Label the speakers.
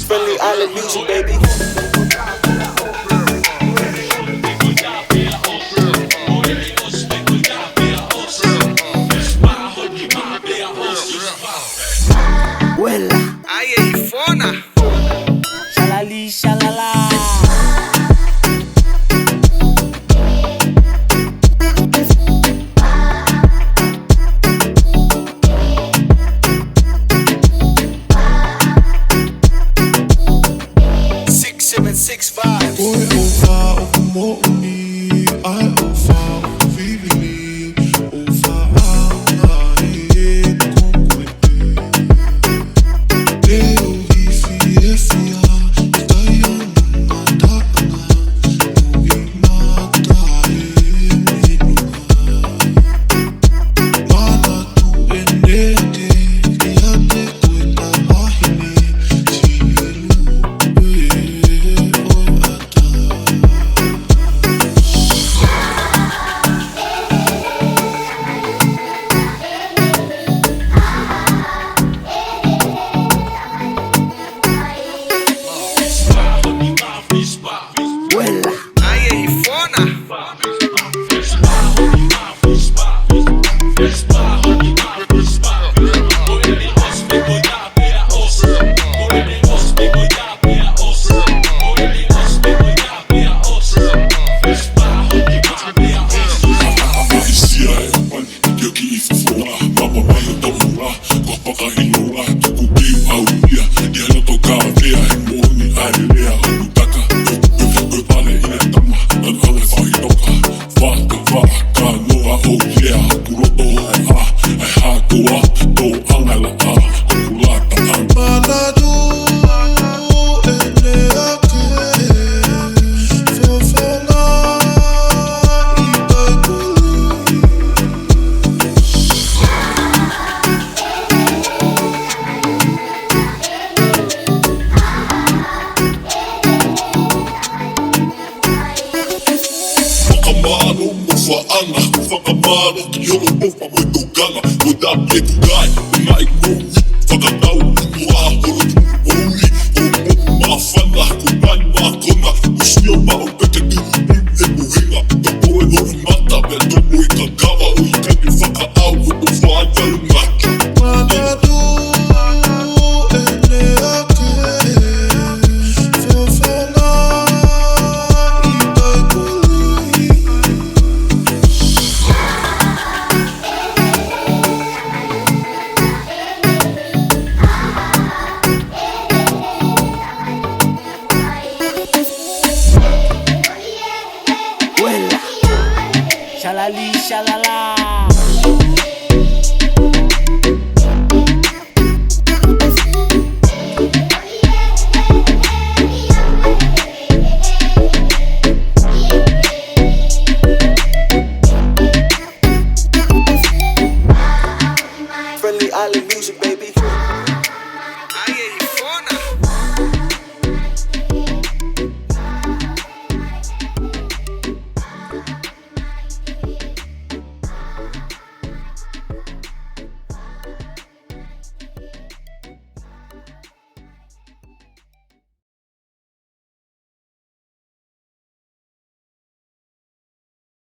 Speaker 1: Friendly island music, baby.
Speaker 2: Wella,
Speaker 1: Aye, Ifona.
Speaker 2: shalali, shalala.
Speaker 3: Boy, over op een monie, I over op een vivili, over aan die konkwete. Deo hifi efia, tayo nungatana, muhimata minunga. Mana tu endete, liate kwenda ahine, sihelu.
Speaker 2: Wella,
Speaker 1: Aye, Ifona.
Speaker 3: Fakamalo, yung upo muito ganga, muda preto gai, mai kumi, fakatau, mua horo uli, mafana, kunani makona, usio ma opete di ebuhinga, tapo e no mata, beto mui kagawa, uitani fakatau, kutu faya ngaki. Manadu, ene ake, fofona, itai kuli.
Speaker 2: wella, shalali, shalala.